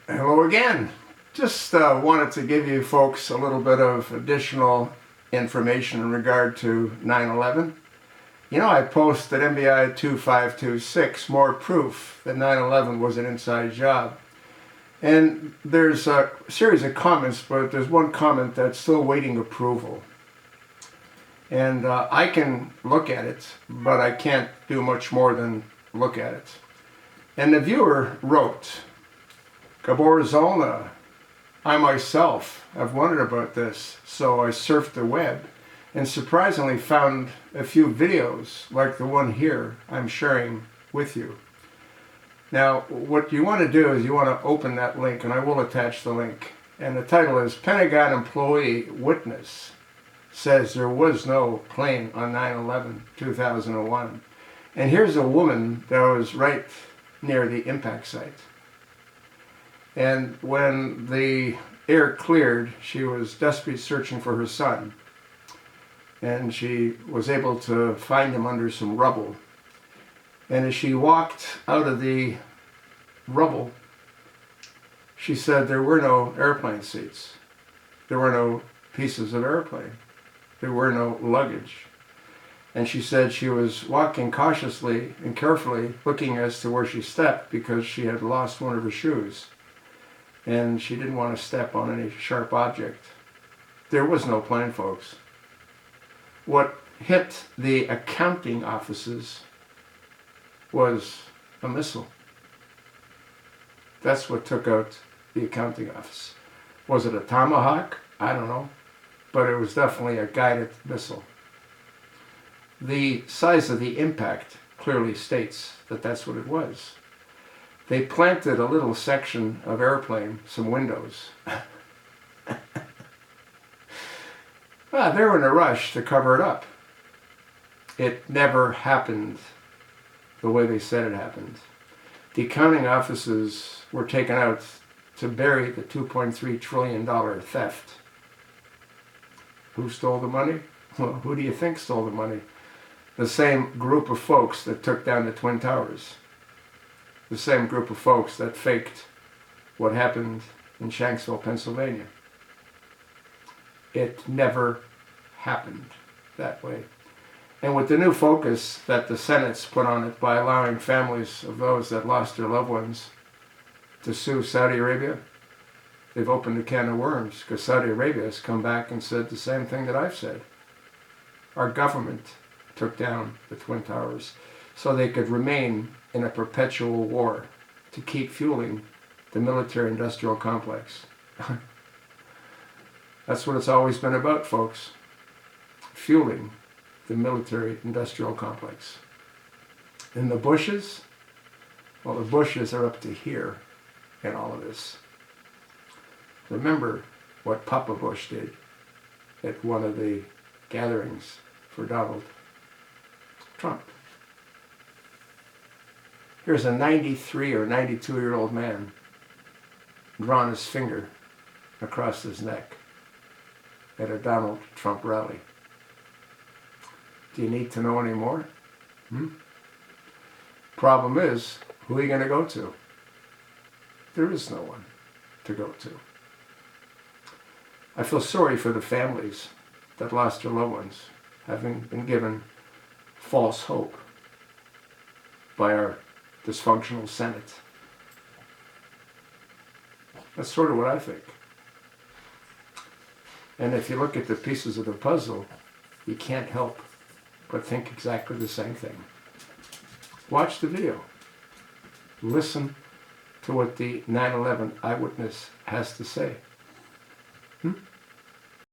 Hello again. Just wanted to give you folks a little bit of additional information in regard to 9/11. You know, I posted MVI 2526, more proof that 9/11 was an inside job. And there's a series of comments, but there's one comment that's still waiting approval. And I can look at it, but I can't do much more than look at it. And the viewer wrote, Gaborzona, I myself have wondered about this, so I surfed the web and surprisingly found a few videos like the one here I'm sharing with you. Now, what you want to do is you want to open that link, and I will attach the link. And the title is Pentagon Employee Witness Says There Was No Plane on 9/11/2001. And here's a woman that was right near the impact site. And when the air cleared, she was desperately searching for her son. And she was able to find him under some rubble. And as she walked out of the rubble, she said there were no airplane seats. There were no pieces of airplane. There were no luggage. And she said she was walking cautiously and carefully, looking as to where she stepped because she had lost one of her shoes. And she didn't want to step on any sharp object. There was no plane, folks. What hit the accounting offices was a missile. That's what took out the accounting office. Was it a Tomahawk? I don't know. But it was definitely a guided missile. The size of the impact clearly states that that's what it was. They planted a little section of airplane, some windows. Well, they were in a rush to cover it up. It never happened the way they said it happened. The accounting offices were taken out to bury the $2.3 trillion theft. Who stole the money? Well, who do you think stole the money? The same group of folks that took down the Twin Towers. The same group of folks that faked what happened in Shanksville, Pennsylvania. It never happened that way. And with the new focus that the Senate's put on it by allowing families of those that lost their loved ones to sue Saudi Arabia, they've opened a can of worms, because Saudi Arabia has come back and said the same thing that I've said. Our government took down the Twin Towers so they could remain in a perpetual war to keep fueling the military-industrial complex. That's what it's always been about, folks. Fueling the military-industrial complex. And the Bushes? Well, the Bushes are up to here in all of this. Remember what Papa Bush did at one of the gatherings for Donald Trump. Here's a 93 or 92-year-old man drawing his finger across his neck at a Donald Trump rally. Do you need to know any more? Problem is, who are you going to go to? There is no one to go to. I feel sorry for the families that lost their loved ones, having been given false hope by our dysfunctional Senate. That's sort of what I think. And if you look at the pieces of the puzzle, you can't help but think exactly the same thing. Watch the video. Listen to what the 9/11 eyewitness has to say.